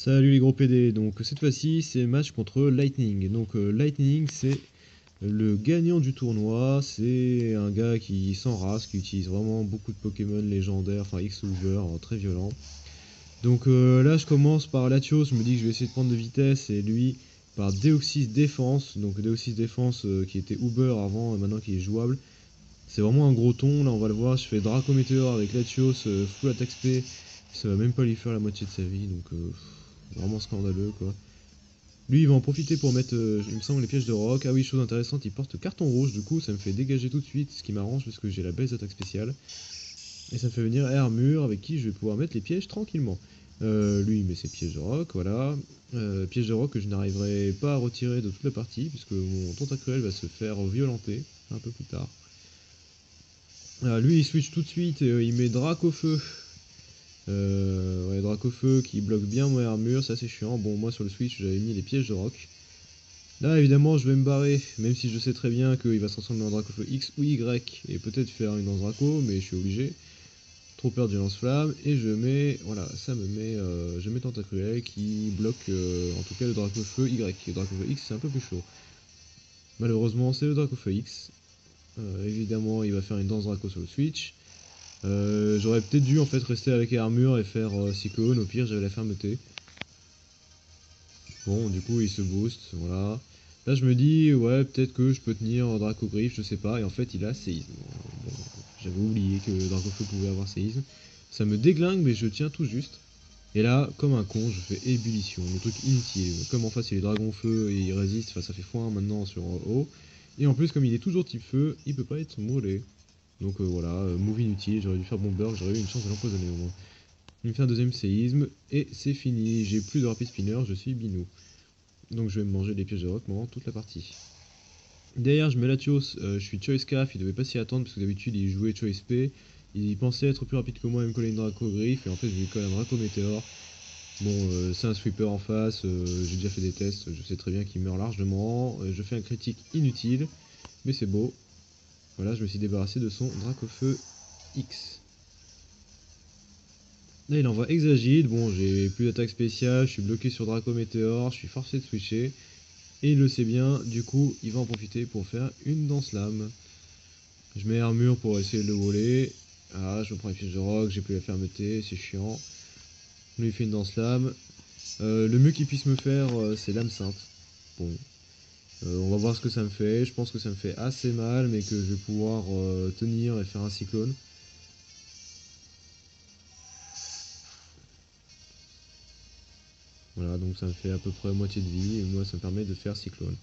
Salut les gros PD, donc cette fois-ci c'est match contre Lightning. Donc Lightning c'est le gagnant du tournoi, c'est un gars qui s'enrase, qui utilise vraiment beaucoup de Pokémon légendaires, enfin X-Uber, très violent. Donc là je commence par Latios, je me dis que je vais essayer de prendre de vitesse, et lui par Deoxys Défense, donc Deoxys Défense qui était Uber avant et maintenant qui est jouable. C'est vraiment un gros ton, là on va le voir, je fais Draco Météor avec Latios, full attaque SP, ça va même pas lui faire la moitié de sa vie, donc vraiment scandaleux quoi. Lui, il va en profiter pour mettre, il me semble, les pièges de rock. Ah oui, chose intéressante, il porte carton rouge, du coup, ça me fait dégager tout de suite, ce qui m'arrange parce que j'ai la baisse d'attaque spéciale. Et ça me fait venir Armure, avec qui je vais pouvoir mettre les pièges tranquillement. Lui, il met ses pièges de rock, voilà. Pièges de rock que je n'arriverai pas à retirer de toute la partie, puisque mon tentacruel va se faire violenter un peu plus tard. Lui, il switch tout de suite et il met Dracofeu. Ouais, Dracofeu qui bloque bien mon armure, c'est assez chiant. Bon, moi sur le switch, j'avais mis les pièges de rock. Là, évidemment, je vais me barrer, même si je sais très bien qu'il va se transformer en Dracofeu X ou Y, et peut-être faire une lance Draco, mais je suis obligé. Trop peur du lance-flamme, et je mets, voilà, ça me met, je mets Tentacruel qui bloque, en tout cas, le Dracofeu Y. Le Dracofeu X, c'est un peu plus chaud. Malheureusement, c'est le Dracofeu X. Évidemment, il va faire une danse Draco sur le switch. J'aurais peut-être dû, en fait, rester avec Armure et faire Cyclone, au pire, j'avais la fermeté. Bon, du coup, il se booste, voilà. Là, je me dis, ouais, peut-être que je peux tenir Dracogriffe, je sais pas. Et en fait, il a séisme. Bon, j'avais oublié que Dracofeu pouvait avoir séisme. Ça me déglingue, mais je tiens tout juste. Et là, comme un con, je fais ébullition. Le truc inutile. Comme en face, il est Dragon Feu et il résiste. Enfin, ça fait x1 maintenant sur haut. Et en plus, comme il est toujours type feu, il peut pas être molé. Donc voilà, move inutile. J'aurais dû faire Bomber, j'aurais eu une chance de l'empoisonner au moins. Il me fait un deuxième séisme. Et c'est fini. J'ai plus de Rapid Spinner, je suis Binou. Donc je vais me manger les pièges de rock pendant toute la partie. Derrière, je mets Latios, je suis Choice Caf, il devait pas s'y attendre parce que d'habitude il jouait Choice P. Il pensait être plus rapide que moi, il me collait une Draco Griffe et en fait je lui colle un Draco Météor. Bon, c'est un sweeper en face, j'ai déjà fait des tests, je sais très bien qu'il meurt largement. Je fais un critique inutile, mais c'est beau. Voilà, je me suis débarrassé de son Dracofeu X. Là il envoie Exagide, bon j'ai plus d'attaque spéciale, je suis bloqué sur Draco Météor, je suis forcé de switcher. Et il le sait bien, du coup, il va en profiter pour faire une danse lame. Je mets armure pour essayer de le voler. Ah, je me prends une fiche de rock, j'ai plus la fermeté, c'est chiant. Lui, il fait une danse lame. Le mieux qu'il puisse me faire, c'est l'âme sainte. Bon, on va voir ce que ça me fait. Je pense que ça me fait assez mal, mais que je vais pouvoir tenir et faire un cyclone. Voilà, donc ça me fait à peu près moitié de vie, et moi, ça me permet de faire cyclone.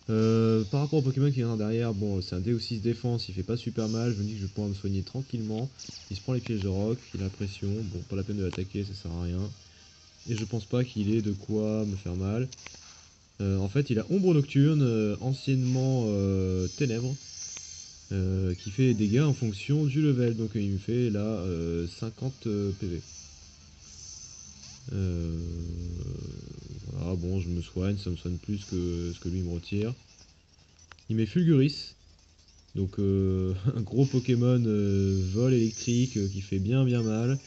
Par rapport au Pokémon qui vient derrière, bon, c'est un D6 défense, il fait pas super mal, je me dis que je vais pouvoir me soigner tranquillement. Il se prend les pièges de rock, il a la pression, bon, pas la peine de l'attaquer, ça sert à rien. Et je pense pas qu'il ait de quoi me faire mal. En fait, il a Ombre Nocturne, anciennement Ténèbres, qui fait des dégâts en fonction du level, donc il me fait là 50 PV. Voilà, bon, je me soigne, ça me soigne plus que ce que lui me retire. Il met Fulguris, donc un gros Pokémon vol électrique qui fait bien mal.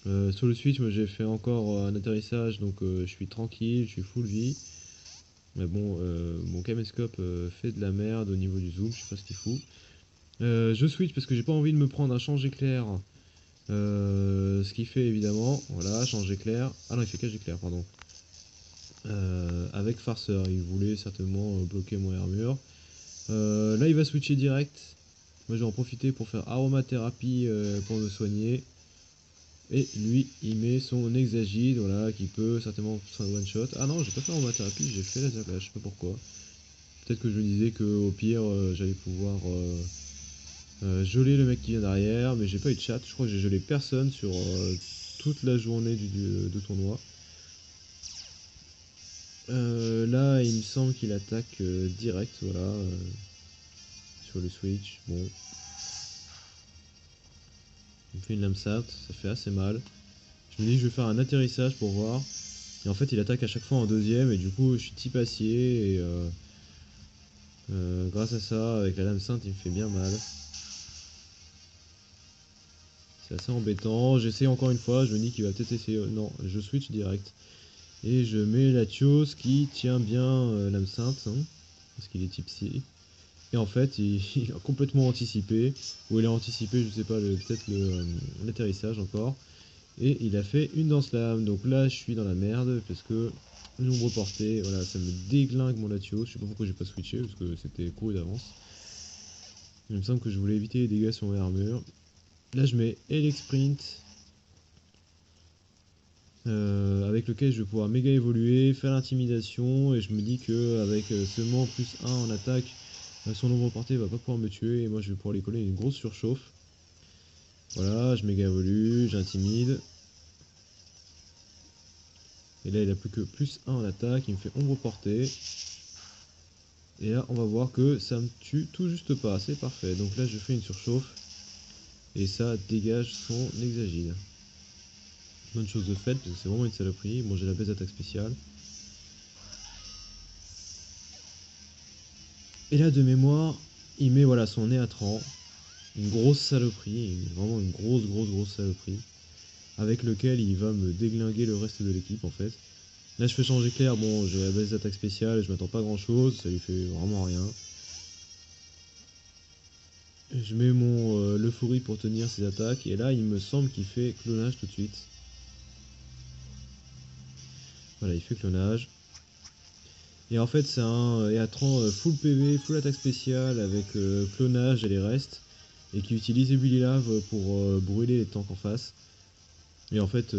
Sur le switch, moi j'ai fait encore un atterrissage, donc je suis tranquille, je suis full vie. Mais bon, mon caméscope fait de la merde au niveau du zoom, je sais pas ce qu'il fout. Je switch parce que j'ai pas envie de me prendre un change éclair. Ce qu'il fait évidemment, voilà, change éclair. Ah non, il fait cage éclair, pardon. Avec farceur, il voulait certainement bloquer mon armure. Là, il va switcher direct. Moi, je vais en profiter pour faire aromathérapie pour me soigner. Et lui, il met son Exagide, voilà, qui peut certainement faire un one shot. Ah non, j'ai pas fait aromathérapie, j'ai fait laser glace, je sais pas pourquoi. Peut-être que je me disais qu'au pire, j'allais pouvoir geler le mec qui vient derrière, mais j'ai pas eu de chat. Je crois que j'ai gelé personne sur toute la journée du tournoi. Là, il me semble qu'il attaque direct, voilà, sur le switch. Bon, il me fait une lame sainte, ça fait assez mal. Je me dis que je vais faire un atterrissage pour voir. Et en fait, il attaque à chaque fois en deuxième, et du coup, je suis type acier, et grâce à ça, avec la lame sainte, il me fait bien mal. C'est assez embêtant. J'essaie encore une fois, je me dis qu'il va peut-être essayer. Non, je switch direct. Et je mets Latios qui tient bien l'âme sainte, hein, parce qu'il est tipsy. Et en fait, il a complètement anticipé, ou il a anticipé, je sais pas, peut-être l'atterrissage encore. Et il a fait une danse lame. Donc là, je suis dans la merde, parce que nombre porté, voilà, ça me déglingue mon Latios. Je sais pas pourquoi j'ai pas switché, parce que c'était couru d'avance. Il me semble que je voulais éviter les dégâts sur mes armures. Là, je mets Elec Sprint, avec lequel je vais pouvoir méga évoluer, faire l'intimidation, et je me dis que avec seulement plus 1 en attaque, son nombre porté va pas pouvoir me tuer, et moi je vais pouvoir lui coller une grosse surchauffe. Voilà, je méga évolue, j'intimide. Et là il a plus que plus 1 en attaque, il me fait ombre portée. Et là on va voir que ça me tue tout juste pas, c'est parfait. Donc là je fais une surchauffe, et ça dégage son exagile. Bonne chose de faite, parce que c'est vraiment une saloperie. Bon, j'ai la baisse d'attaque spéciale. Et là, de mémoire, il met voilà, son nez à 30. Une grosse saloperie, vraiment une grosse saloperie. Avec lequel il va me déglinguer le reste de l'équipe en fait. Là, je fais changer clair. Bon, j'ai la baisse d'attaque spéciale et je m'attends pas grand chose. Ça lui fait vraiment rien. Je mets mon l'euphorie pour tenir ses attaques. Et là, il me semble qu'il fait clonage tout de suite. Voilà, il fait clonage. Et en fait, c'est un Eatran full PV, full attaque spéciale avec clonage et les restes. Et qui utilise Ébullis Lave pour brûler les tanks en face. Et en fait,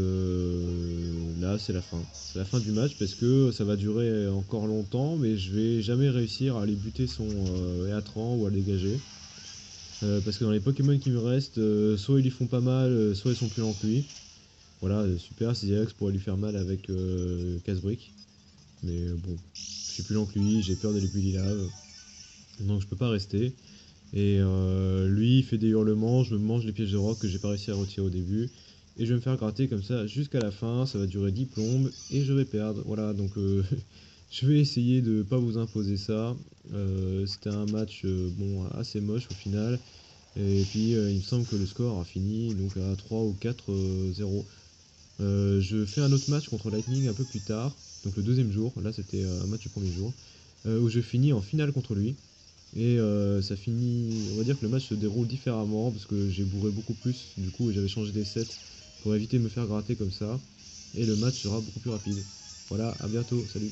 là, c'est la fin. C'est la fin du match parce que ça va durer encore longtemps, mais je vais jamais réussir à aller buter son Eatran ou à le dégager. Parce que dans les Pokémon qui me restent, soit ils lui font pas mal, soit ils sont plus lents que lui. Voilà, super, Silex pourrait lui faire mal avec Casse-Brique. Mais bon, je suis plus lent que lui, j'ai peur de l'Ébullis Lave. Donc je peux pas rester. Et lui il fait des hurlements, je me mange les pièges de roc que j'ai pas réussi à retirer au début. Et je vais me faire gratter comme ça jusqu'à la fin, ça va durer 10 plombes et je vais perdre. Voilà, donc je vais essayer de pas vous imposer ça. C'était un match bon, assez moche au final. Et puis il me semble que le score a fini donc à 3 ou 4-0. Je fais un autre match contre Lightning un peu plus tard, donc le deuxième jour, là c'était un match du premier jour, où je finis en finale contre lui. Et ça finit, on va dire que le match se déroule différemment parce que j'ai bourré beaucoup plus du coup et j'avais changé des sets pour éviter de me faire gratter comme ça. Et le match sera beaucoup plus rapide. Voilà, à bientôt, salut.